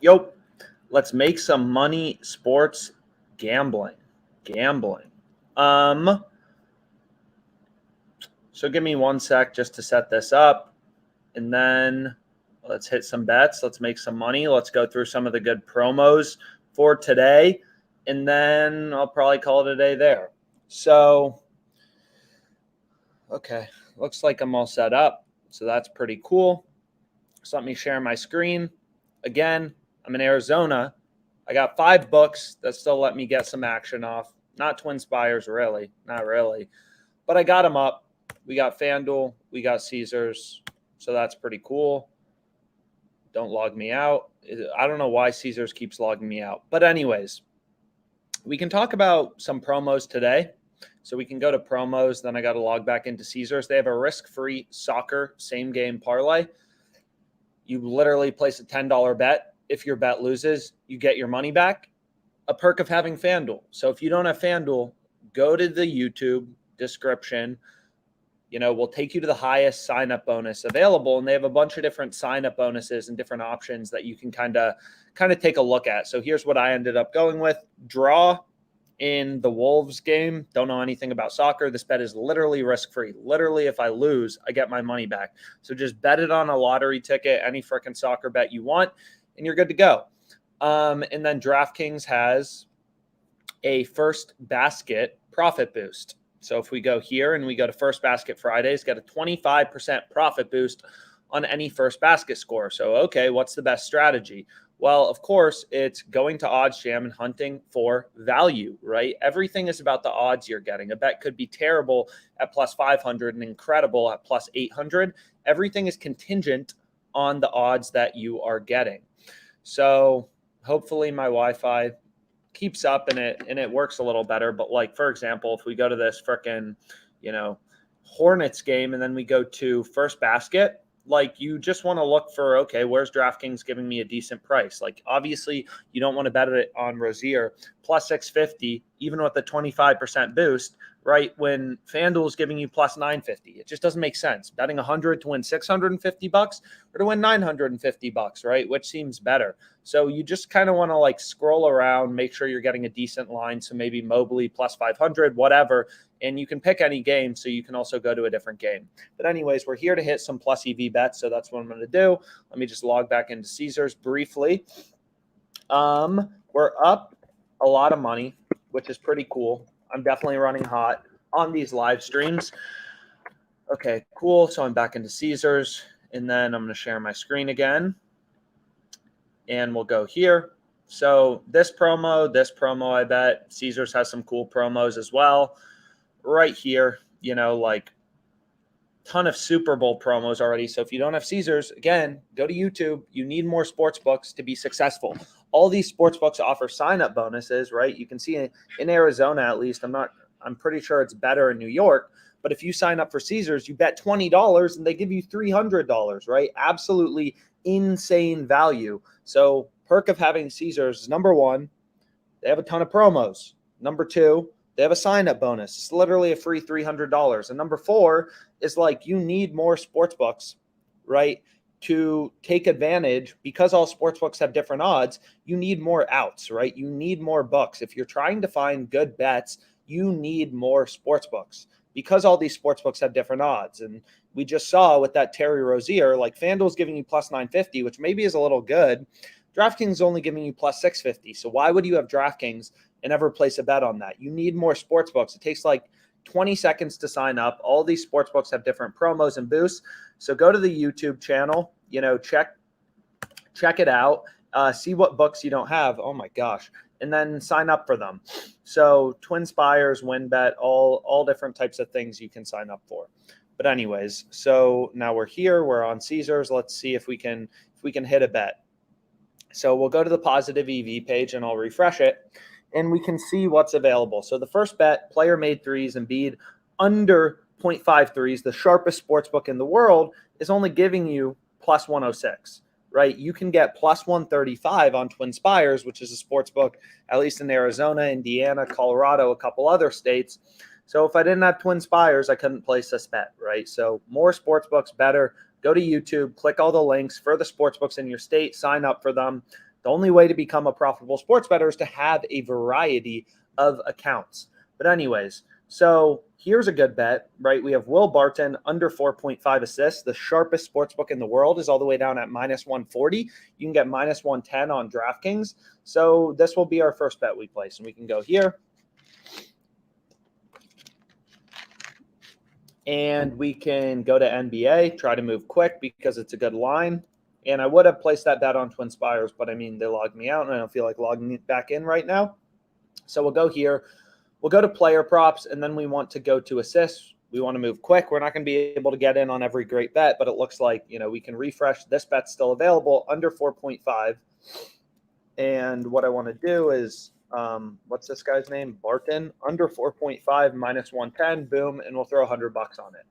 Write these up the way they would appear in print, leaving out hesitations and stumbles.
Yo, let's make some money sports gambling. Gambling. Um, so give me one sec just to set this up, and then let's hit some bets. Let's make some money. Let's go through some of the good promos for today, and then I'll probably call it a day there. So, okay, looks like I'm all set up. So that's pretty cool. So let me share my screen. Again, I'm in Arizona. I got 5 books that still let me get some action off. Not Twin Spires, really. Not really. But I got them up. We got FanDuel. We got Caesars. So that's pretty cool. Don't log me out. I don't know why Caesars keeps logging me out. But anyways, we can talk about some promos today. So we can go to promos. Then I got to log back into Caesars. They have a risk-free soccer same-game parlay. You literally place a $10 bet. If your bet loses, you get your money back. A perk of having FanDuel. So if you don't have FanDuel, go to the YouTube description. We'll take you to the highest sign-up bonus available, and they have a bunch of different sign-up bonuses and different options that you can kind of take a look at. So here's what I ended up going with. Draw in the Wolves game. Don't know anything about soccer. This bet is literally risk-free. Literally, if I lose, I get my money back. So just bet it on a lottery ticket, any freaking soccer bet you want, and you're good to go. And then DraftKings has a first basket profit boost. So if we go here and we go to First Basket Fridays, get a 25% profit boost on any first basket score. So, okay, what's the best strategy? Well, of course, it's going to OddsJam and hunting for value, right? Everything is about the odds you're getting. A bet could be terrible at plus 500 and incredible at plus 800. Everything is contingent on the odds that you are getting. So hopefully my Wi-Fi keeps up and it works a little better. But like, for example, if we go to this frickin', Hornets game and then we go to First Basket, like you just want to look for, okay, where's DraftKings giving me a decent price? Like obviously you don't want to bet it on Rozier plus 650, even with a 25% boost, right? When FanDuel is giving you plus 950, it just doesn't make sense. Betting 100 to win $650 or to win $950, right? Which seems better. So you just kind of want to like scroll around, make sure you're getting a decent line. So maybe Mobley plus 500, whatever. And you can pick any game, so you can also go to a different game. But anyways, we're here to hit some plus EV bets, so that's what I'm going to do. Let me just log back into Caesars briefly. We're up a lot of money, which is pretty cool. I'm definitely running hot on these live streams. Okay, cool. So I'm back into Caesars, and then I'm going to share my screen again. And we'll go here. So this promo, I bet Caesars has some cool promos as well. Right here, like ton of Super Bowl promos already. So if you don't have Caesars, again, go to YouTube. You need more sports books to be successful. All these sports books offer sign-up bonuses, right? You can see in Arizona, at least. I'm pretty sure it's better in New York. But if you sign up for Caesars, you bet $20 and they give you $300, right? Absolutely insane value. So perk of having Caesars is number one, they have a ton of promos. Number two, they have a sign-up bonus. It's literally a free $300. And number four is like you need more sports books, right, to take advantage. Because all sports books have different odds, you need more outs, right? You need more books. If you're trying to find good bets, you need more sports books because all these sports books have different odds. And we just saw with that Terry Rozier, like FanDuel's giving you plus 950, which maybe is a little good. DraftKings is only giving you plus 650. So why would you have DraftKings and ever place a bet on that? You need more sports books. It takes like 20 seconds to sign up. All these sports books have different promos and boosts. So go to the YouTube channel, check it out, see what books you don't have. Oh my gosh. And then sign up for them. So Twin Spires, WinBet, all different types of things you can sign up for. But anyways, so now we're here. We're on Caesars. Let's see if we can hit a bet. So we'll go to the positive EV page and I'll refresh it and we can see what's available. So the first bet, player made threes, Embiid under 0.5 threes, the sharpest sports book in the world, is only giving you plus 106, right? You can get plus 135 on Twin Spires, which is a sports book, at least in Arizona, Indiana, Colorado, a couple other states. So if I didn't have Twin Spires, I couldn't place this bet, right? So more sports books, better. Go to YouTube, click all the links for the sports books in your state, sign up for them. The only way to become a profitable sports bettor is to have a variety of accounts. But anyways, so here's a good bet, right? We have Will Barton under 4.5 assists. The sharpest sports book in the world is all the way down at minus 140. You can get minus 110 on DraftKings. So this will be our first bet we place. And we can go here. And we can go to NBA, try to move quick because it's a good line. And I would have placed that bet on TwinSpires, but I mean, they logged me out and I don't feel like logging it back in right now. So we'll go here. We'll go to player props, and then we want to go to assists. We want to move quick. We're not going to be able to get in on every great bet, but it looks like, we can refresh. This bet's still available under 4.5. And what I want to do is, what's this guy's name? Barton, under 4.5, minus 110, boom, and we'll throw $100 on it.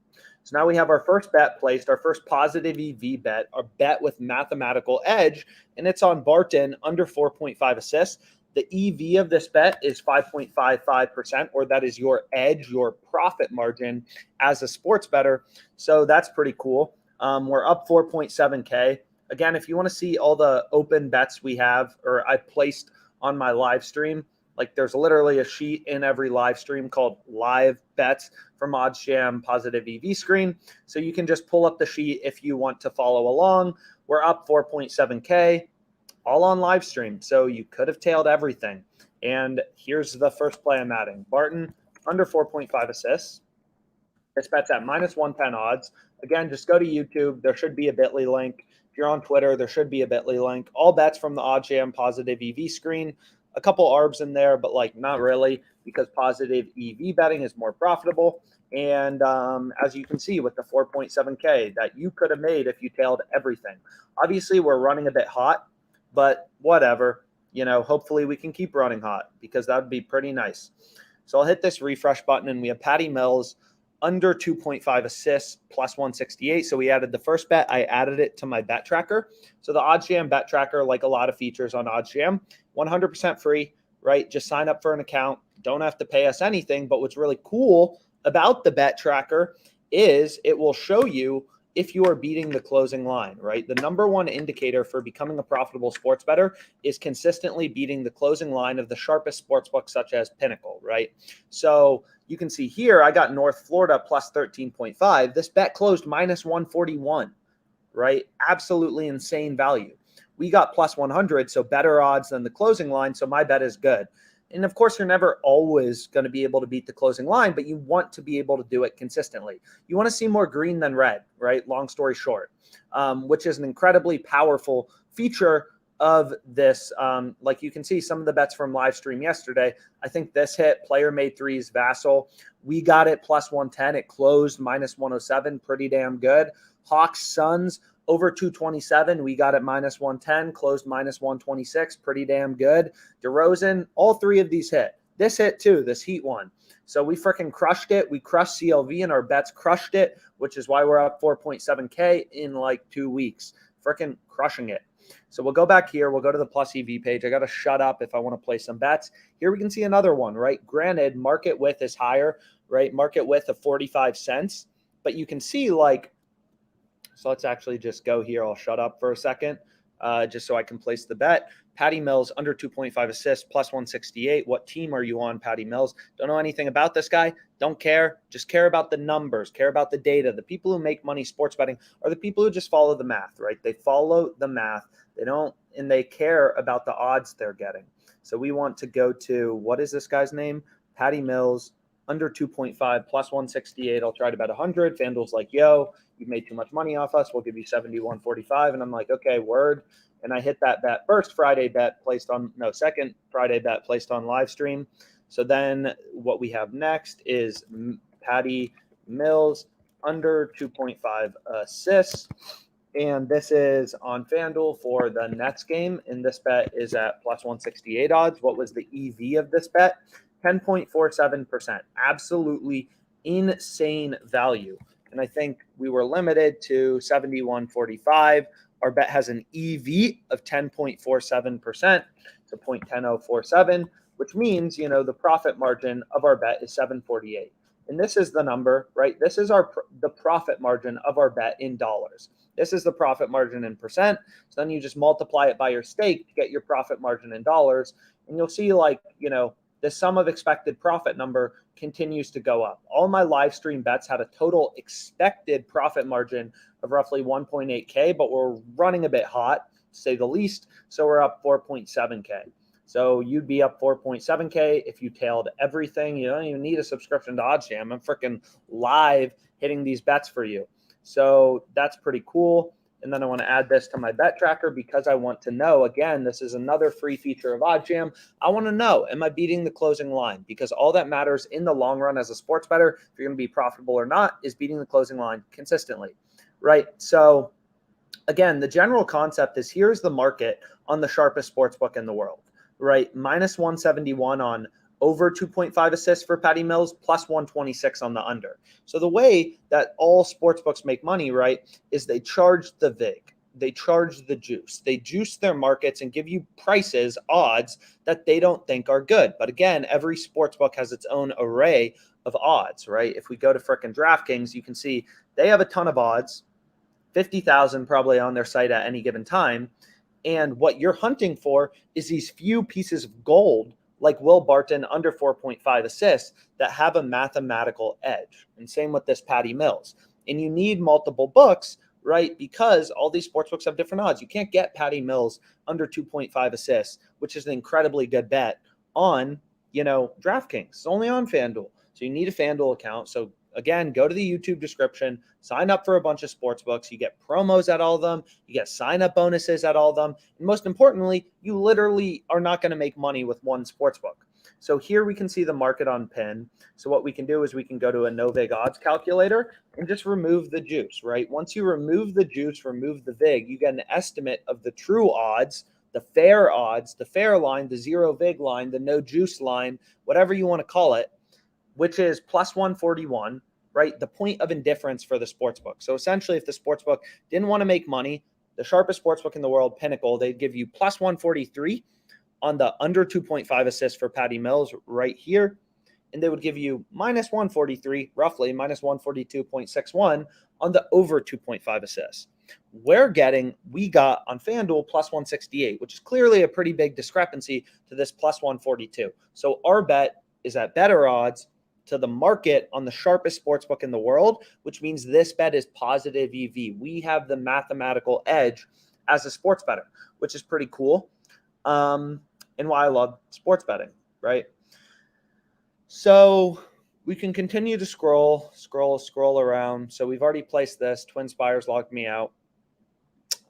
So now we have our first bet placed, our first positive EV bet, our bet with mathematical edge, and it's on Barton under 4.5 assists. The EV of this bet is 5.55%, or that is your edge, your profit margin as a sports bettor. So that's pretty cool. We're up 4.7K. Again, if you want to see all the open bets we have, or I placed on my live stream, like there's literally a sheet in every live stream called live bets from OddsJam positive EV screen. So you can just pull up the sheet if you want to follow along. We're up 4.7K. All on live stream, so you could have tailed everything. And here's the first play I'm adding. Barton, under 4.5 assists. This bet's at minus 110 odds. Again, just go to YouTube. There should be a Bitly link. If you're on Twitter, there should be a Bitly link. All bets from the OddsJam positive EV screen. A couple ARBs in there, but not really, because positive EV betting is more profitable. And as you can see with the 4.7K that you could have made if you tailed everything. Obviously, we're running a bit hot. But whatever, hopefully we can keep running hot because that would be pretty nice. So I'll hit this refresh button, and we have Patty Mills under 2.5 assists plus 168. So we added the first bet. I added it to my bet tracker. So the OddsJam bet tracker, like a lot of features on OddsJam, 100% free, right? Just sign up for an account. Don't have to pay us anything. But what's really cool about the bet tracker is it will show you if you are beating the closing line, right? The number one indicator for becoming a profitable sports bettor is consistently beating the closing line of the sharpest sports book, such as Pinnacle, right? So you can see here, I got North Florida plus 13.5. This bet closed minus 141, right? Absolutely insane value. We got plus 100, so better odds than the closing line, so my bet is good. And of course, you're never always going to be able to beat the closing line, but you want to be able to do it consistently. You want to see more green than red, right? Long story short, which is an incredibly powerful feature of this. Like you can see some of the bets from live stream yesterday. I think this hit, player made threes, Vassal. We got it plus 110. It closed minus 107. Pretty damn good. Hawks, Suns, over 227. We got it minus 110, closed minus 126. Pretty damn good. DeRozan, all three of these hit. This hit too, this Heat one. So we freaking crushed it. We crushed CLV and our bets crushed it, which is why we're up 4.7K in 2 weeks. Freaking crushing it. So we'll go back here. We'll go to the plus EV page. I got to shut up if I want to play some bets. Here we can see another one, right? Granted, market width is higher, right? Market width of 45 cents. But you can see so let's actually just go here. I'll shut up for a second just so I can place the bet. Patty Mills under 2.5 assists plus 168. What team are you on, Patty Mills? Don't know anything about this guy. Don't care. Just care about the numbers, care about the data. The people who make money sports betting are the people who just follow the math, right? They follow the math. They don't, and they care about the odds they're getting. So we want to go to, what is this guy's name? Patty Mills under 2.5 plus 168. I'll try to bet 100. FanDuel's like, yo, you've made too much money off us. We'll give you 71.45. And I'm like, okay, word. And I hit that bet. Second Friday bet placed on live stream. So then what we have next is Patty Mills under 2.5 assists. And this is on FanDuel for the Nets game. And this bet is at plus 168 odds. What was the EV of this bet? 10.47%. Absolutely insane value. And I think we were limited to 71.45. Our bet has an EV of 10.47%. It's a 0.10047, which means, the profit margin of our bet is 748. And this is the number, right? This is the profit margin of our bet in dollars. This is the profit margin in percent. So then you just multiply it by your stake to get your profit margin in dollars. And you'll see, like, the sum of expected profit number continues to go up. All my live stream bets had a total expected profit margin of roughly 1.8K, but we're running a bit hot, to say the least. So we're up 4.7K. So you'd be up 4.7K if you tailed everything. You don't even need a subscription to OddsJam. I'm freaking live hitting these bets for you. So that's pretty cool. And then I want to add this to my bet tracker because I want to know, again, this is another free feature of OddsJam. I want to know, am I beating the closing line? Because all that matters in the long run as a sports bettor, if you're going to be profitable or not, is beating the closing line consistently, right? So again, the general concept is, here's the market on the sharpest sports book in the world, right? Minus 171 on over 2.5 assists for Patty Mills, plus 126 on the under. So the way that all sportsbooks make money, right, is they charge the VIG. They charge the juice. They juice their markets and give you prices, odds that they don't think are good. But again, every sportsbook has its own array of odds, right? If we go to frickin' DraftKings, you can see they have a ton of odds, 50,000 probably on their site at any given time. And what you're hunting for is these few pieces of gold, like Will Barton under 4.5 assists, that have a mathematical edge. And same with this Patty Mills. And you need multiple books, right? Because all these sportsbooks have different odds. You can't get Patty Mills under 2.5 assists, which is an incredibly good bet on, DraftKings. It's only on FanDuel. So you need a FanDuel account. So again, go to the YouTube description, sign up for a bunch of sports books. You get promos at all of them. You get sign-up bonuses at all of them. And most importantly, you literally are not going to make money with one sports book. So here we can see the market on PIN. So what we can do is we can go to a no-vig odds calculator and just remove the juice, right? Once you remove the juice, remove the vig, you get an estimate of the true odds, the fair line, the zero vig line, the no juice line, whatever you want to call it, which is plus 141, right? The point of indifference for the sportsbook. So essentially, if the sportsbook didn't want to make money, the sharpest sportsbook in the world, Pinnacle, they'd give you plus 143 on the under 2.5 assists for Patty Mills right here. And they would give you minus 143, roughly minus 142.61 on the over 2.5 assists. We got on FanDuel plus 168, which is clearly a pretty big discrepancy to this plus 142. So our bet is at better odds to the market on the sharpest sportsbook in the world, which means this bet is positive EV. We have the mathematical edge as a sports bettor, which is pretty cool. And why I love sports betting, right? So we can continue to scroll around. So we've already placed this. TwinSpires logged me out.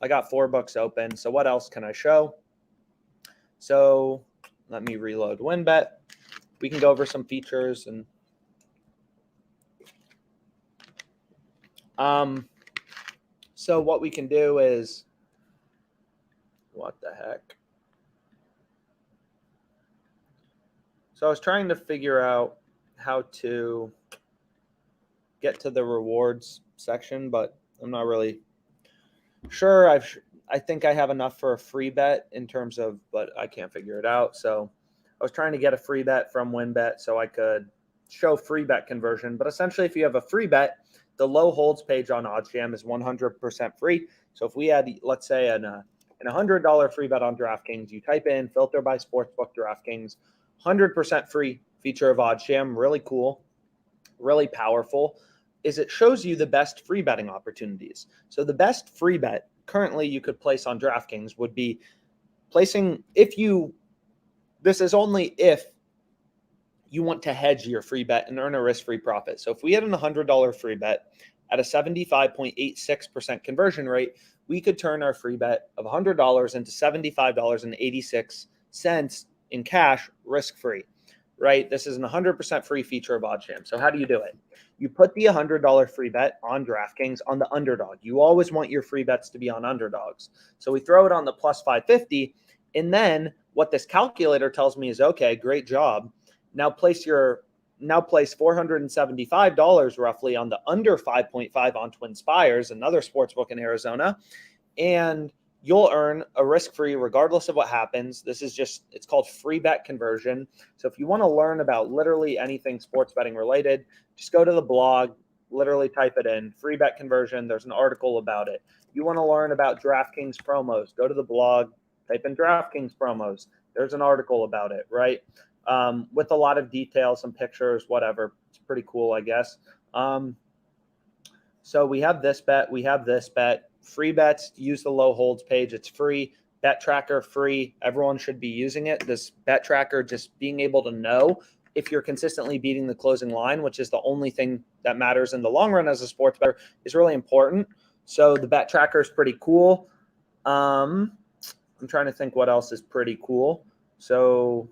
I got 4 books open. So what else can I show? So let me reload WinBet. We can go over some features and so what we can do is, what the heck? So I was trying to figure out how to get to the rewards section, but I'm not really sure. I think I have enough for a free bet in terms of, but I can't figure it out. So I was trying to get a free bet from WinBet so I could show free bet conversion. But essentially, if you have a free bet, the low holds page on OddsJam is 100% free. So if we had, let's say, an $100 free bet on DraftKings, you type in filter by sportsbook DraftKings, 100% free feature of OddsJam, really cool, really powerful, is it shows you the best free betting opportunities. So the best free bet currently you could place on DraftKings would be placing, this is only if you want to hedge your free bet and earn a risk-free profit. So if we had a $100 free bet at a 75.86% conversion rate, we could turn our free bet of $100 into $75.86 in cash, risk-free, right? This is an 100% free feature of OddsJam. So how do you do it? You put the $100 free bet on DraftKings on the underdog. You always want your free bets to be on underdogs. So we throw it on the plus 550, and then what this calculator tells me is, okay, great job. Now place $475 roughly on the under 5.5 on TwinSpires, another sportsbook in Arizona, and you'll earn a risk-free regardless of what happens. This is just, it's called free bet conversion. So if you want to learn about literally anything sports betting related, just go to the blog, literally type it in, free bet conversion. There's an article about it. You want to learn about DraftKings promos, go to the blog, type in DraftKings promos. There's an article about it, right? With a lot of details, some pictures, whatever. It's pretty cool, I guess. So we have this bet. We have this bet. Free bets, use the low holds page. It's free. Bet tracker free. Everyone should be using it. This bet tracker, just being able to know if you're consistently beating the closing line, which is the only thing that matters in the long run as a sports bettor, is really important. So the bet tracker is pretty cool. I'm trying to think what else is pretty cool. So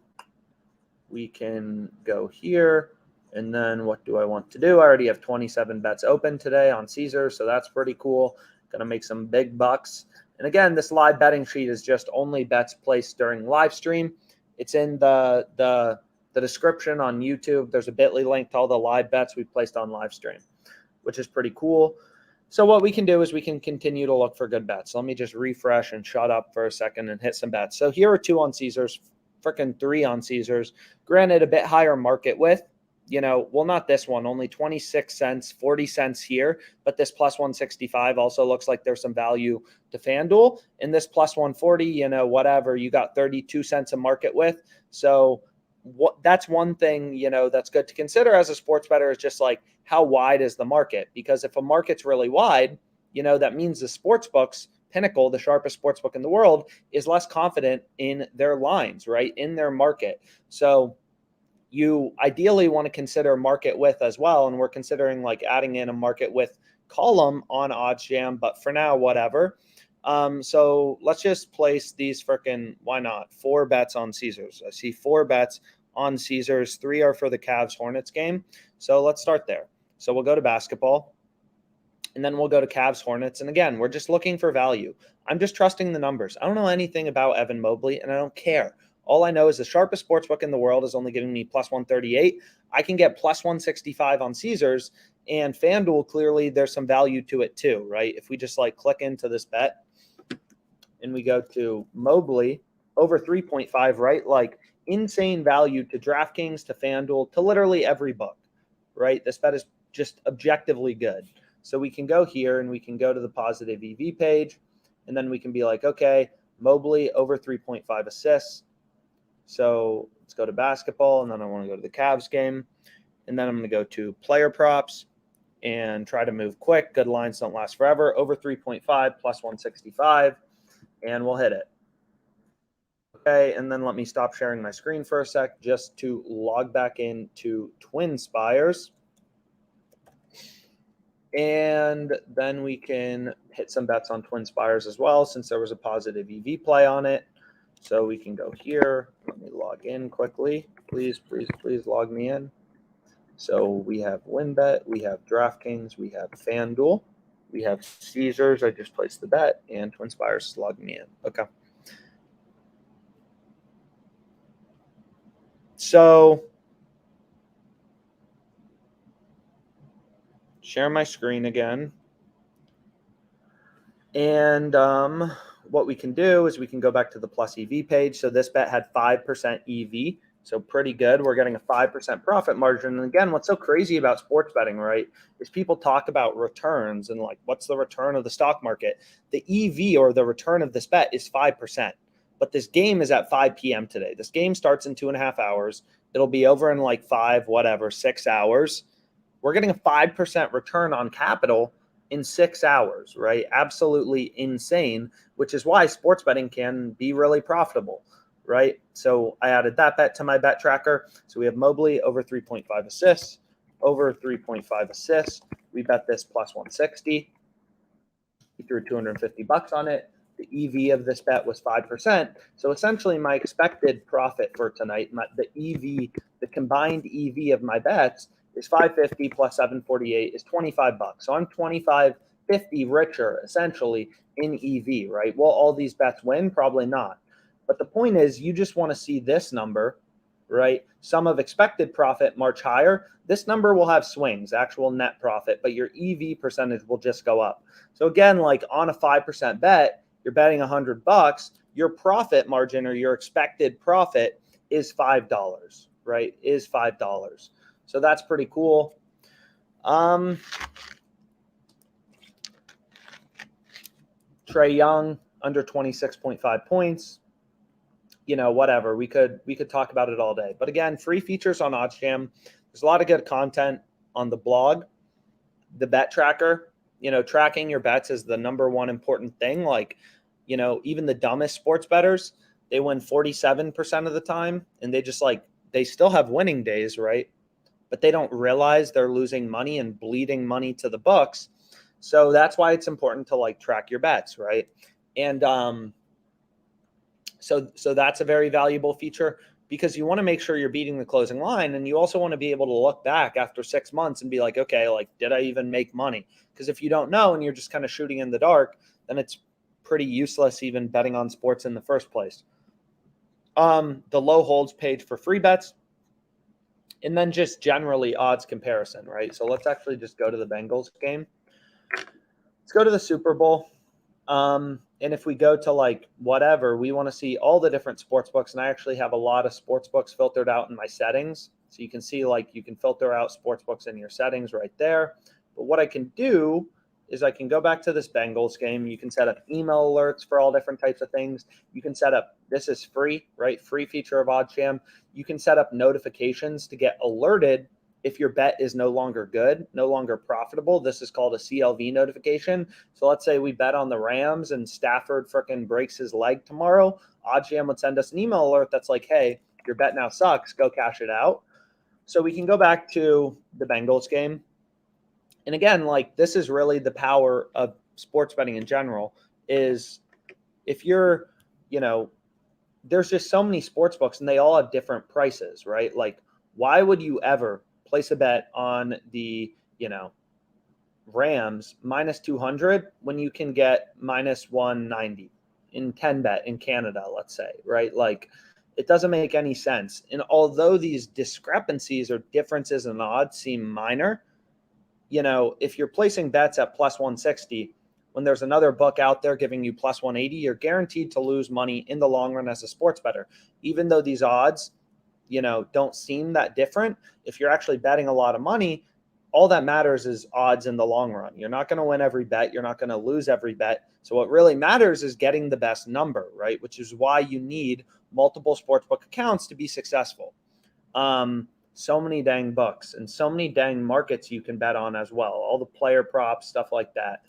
we can go here. And then what do I want to do? I already have 27 bets open today on Caesars, so that's pretty cool. Going to make some big bucks. And again, this live betting sheet is just only bets placed during live stream. It's in the description on YouTube. There's a bit.ly link to all the live bets we placed on live stream, which is pretty cool. So what we can do is we can continue to look for good bets. Let me just refresh and shut up for a second and hit some bets. So here are 2 on Caesars, freaking 3 on Caesars. Granted, a bit higher market width. Well, not this one, only 26 cents, 40 cents here, but this plus 165 also looks like there's some value to FanDuel. And this plus 140, whatever, you got 32 cents of market width. So that's one thing, that's good to consider as a sports bettor, is just like, how wide is the market? Because if a market's really wide, that means the sports books, Pinnacle, the sharpest sports book in the world, is less confident in their lines, right? In their market. So you ideally want to consider market width as well. And we're considering like adding in a market width column on OddsJam, but for now, whatever. So let's just place these why not? 4 bets on Caesars. I see 4 bets on Caesars. 3 are for the Cavs Hornets game. So let's start there. So we'll go to basketball and then we'll go to Cavs Hornets. And again, we're just looking for value. I'm just trusting the numbers. I don't know anything about Evan Mobley and I don't care. All I know is the sharpest sportsbook in the world is only giving me plus 138. I can get plus 165 on Caesars, and FanDuel, clearly there's some value to it too, right? If we just like click into this bet and we go to Mobley over 3.5, right? Like insane value to DraftKings, to FanDuel, to literally every book, right? This bet is just objectively good. So we can go here and we can go to the positive EV page, and then we can be like, okay, Mobley over 3.5 assists. So let's go to basketball, and then I want to go to the Cavs game. And then I'm going to go to player props and try to move quick. Good lines don't last forever. Over 3.5 plus 165, and we'll hit it. Okay, and then let me stop sharing my screen for a sec just to log back into TwinSpires. And then we can hit some bets on TwinSpires as well, since there was a positive EV play on it. So we can go here. Let me log in quickly. Please log me in. So we have WinBet, we have DraftKings, we have FanDuel, we have Caesars. I just placed the bet, and TwinSpires is logging me in. Okay. So share my screen again. And what we can do is we can go back to the plus EV page. So this bet had 5% EV. So pretty good. We're getting a 5% profit margin. And again, what's so crazy about sports betting, right, is people talk about returns and like, what's the return of the stock market? The EV, or the return of this bet, is 5%. But this game is at 5 p.m. today. This game starts in 2.5 hours. It'll be over in like 6 hours. We're getting a 5% return on capital in 6 hours, right? Absolutely insane, which is why sports betting can be really profitable, right? So I added that bet to my bet tracker. So we have Mobley over 3.5 assists, over 3.5 assists. We bet this plus 160. He threw $250 on it. The EV of this bet was 5%. So essentially my expected profit for tonight, the combined EV of my bets is 550 plus 748 is $25. So I'm $25.50 richer essentially in EV, right? Will all these bets win? Probably not. But the point is, you just want to see this number, right? Sum of expected profit much higher. This number will have swings, actual net profit, but your EV percentage will just go up. So again, like on a 5% bet, you're betting $100. Your profit margin, or your expected profit, is $5, right? Is $5. So that's pretty cool. Trae Young under 26.5 points. Whatever. We could talk about it all day. But again, free features on OddsJam. There's a lot of good content on the blog. The bet tracker, tracking your bets is the number one important thing. Like, even the dumbest sports bettors, they win 47% of the time, and they still have winning days, right? But they don't realize they're losing money and bleeding money to the books. So that's why it's important to track your bets, right? And so that's a very valuable feature, because you want to make sure you're beating the closing line, and you also want to be able to look back after 6 months and be like, okay, did I even make money? Because if you don't know and you're just kind of shooting in the dark, then it's pretty useless even betting on sports in the first place. The low holds page for free bets, and then just generally odds comparison, right? So let's actually just go to the Bengals game. Let's go to the Super Bowl. And if we go to whatever, we want to see all the different sports books. And I actually have a lot of sports books filtered out in my settings. So you can see you can filter out sports books in your settings right there. But what I can do is I can go back to this Bengals game. You can set up email alerts for all different types of things. You can set up, this is free, right? Free feature of OddsJam. You can set up notifications to get alerted if your bet is no longer good, no longer profitable. This is called a CLV notification. So let's say we bet on the Rams and Stafford frickin' breaks his leg tomorrow. OddsJam would send us an email alert that's like, hey, your bet now sucks, go cash it out. So we can go back to the Bengals game. And again, this is really the power of sports betting in general, is if you're, there's just so many sports books and they all have different prices, right? Why would you ever place a bet on the, Rams minus 200 when you can get minus 190 in 10 bet in Canada, let's say, right? It doesn't make any sense. And although these discrepancies or differences in odds seem minor, if you're placing bets at plus 160, when there's another book out there giving you plus 180, you're guaranteed to lose money in the long run as a sports bettor. Even though these odds, don't seem that different, if you're actually betting a lot of money, all that matters is odds in the long run. You're not going to win every bet. You're not going to lose every bet. So what really matters is getting the best number, right? Which is why you need multiple sportsbook accounts to be successful. So many dang books and so many dang markets you can bet on as well. All the player props, stuff like that.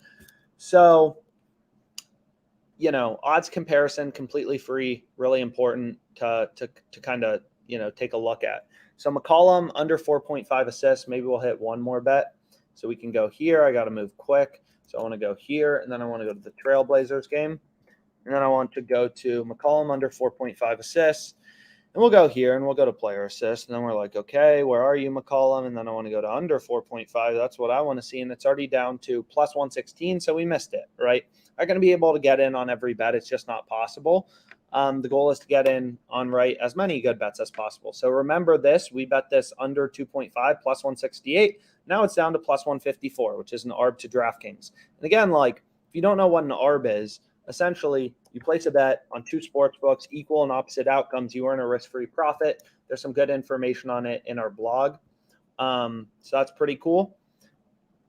So, odds comparison, completely free, really important to kind of, take a look at. So McCollum under 4.5 assists. Maybe we'll hit one more bet. So we can go here. I got to move quick. So I want to go here, and then I want to go to the Trailblazers game. And then I want to go to McCollum under 4.5 assists. And we'll go here, and we'll go to player assist. And then we're like, okay, where are you, McCollum? And then I want to go to under 4.5. That's what I want to see. And it's already down to plus 116, so we missed it, right? I'm going to be able to get in on every bet. It's just not possible. The goal is to get in on as many good bets as possible. So remember this. We bet this under 2.5 plus 168. Now it's down to plus 154, which is an ARB to DraftKings. And again, if you don't know what an ARB is, essentially you place a bet on two sports books, equal and opposite outcomes. You earn a risk-free profit. There's some good information on it in our blog. So that's pretty cool.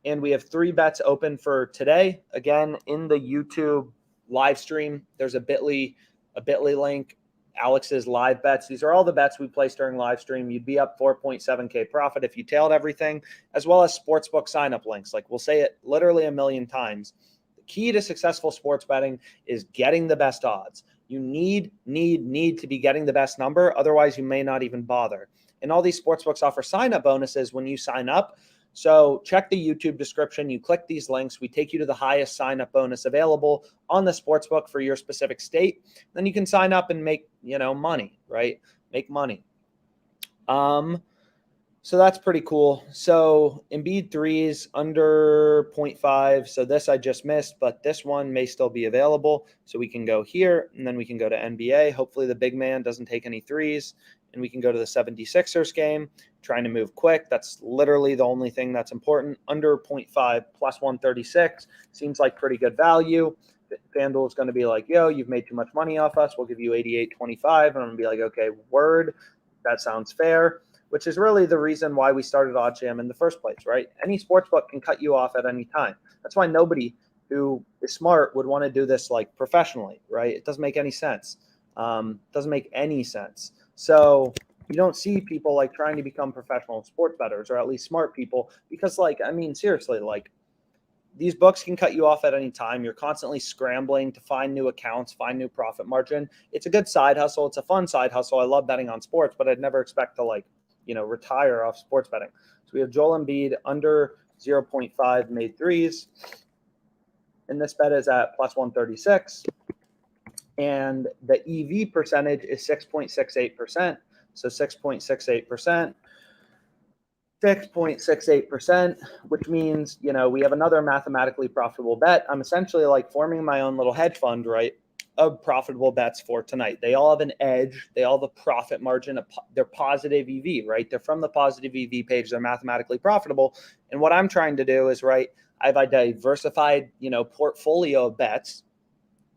And we have 3 bets open for today. Again, in the YouTube live stream, there's a Bitly link, Alex's live bets. These are all the bets we placed during live stream. You'd be up 4.7K profit if you tailed everything, as well as sportsbook sign-up links. We'll say it literally a million times. The key to successful sports betting is getting the best odds. You need to be getting the best number. Otherwise, you may not even bother. And all these sportsbooks offer sign-up bonuses when you sign up. So check the YouTube description. You click these links. We take you to the highest sign-up bonus available on the sportsbook for your specific state. Then you can sign up and make, money, right? Make money. So that's pretty cool. So Embiid threes under 0.5. So this I just missed, but this one may still be available. So we can go here, and then we can go to NBA. Hopefully the big man doesn't take any threes. And we can go to the 76ers game, trying to move quick. That's literally the only thing that's important. Under 0.5 plus 136 seems like pretty good value. FanDuel is going to be like, yo, you've made too much money off us. We'll give you 88.25. And I'm going to be like, okay, word. That sounds fair, which is really the reason why we started OddsJam in the first place, right? Any sportsbook can cut you off at any time. That's why nobody who is smart would want to do this like professionally, right? It doesn't make any sense. Doesn't make any sense. So you don't see people like trying to become professional sports bettors, or at least smart people, because like, I mean, seriously, like these books can cut you off at any time. You're constantly scrambling to find new accounts, find new profit margin. It's a good side hustle. It's a fun side hustle. I love betting on sports, but I'd never expect to like, retire off sports betting. So we have Joel Embiid under 0.5 made threes. And this bet is at plus 136. And the EV percentage is 6.68%. So 6.68%. 6.68%, which means, we have another mathematically profitable bet. I'm essentially like forming my own little hedge fund, right, of profitable bets for tonight. They all have an edge. They all have a profit margin. They're positive EV, right? They're from the positive EV page. They're mathematically profitable. And what I'm trying to do is, right, I have a diversified, portfolio of bets,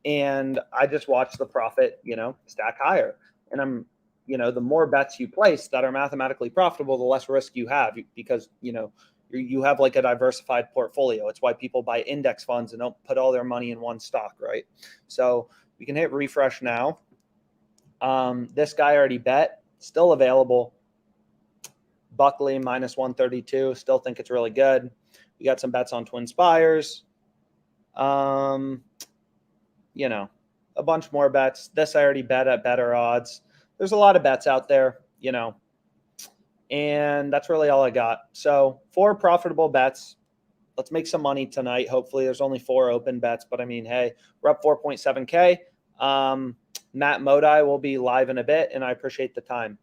and I just watch the profit, stack higher. And I'm, the more bets you place that are mathematically profitable, the less risk you have, because, you have like a diversified portfolio. It's why people buy index funds and don't put all their money in one stock, right? So we can hit refresh now. This guy already bet, still available. Buckley minus 132. Still think it's really good. We got some bets on Twin Spires. A bunch more bets. This I already bet at better odds. There's a lot of bets out there, and that's really all I got. So 4 profitable bets. Let's make some money tonight. Hopefully there's only 4 open bets, but I mean, hey, we're up 4.7K. Matt Modi will be live in a bit, and I appreciate the time.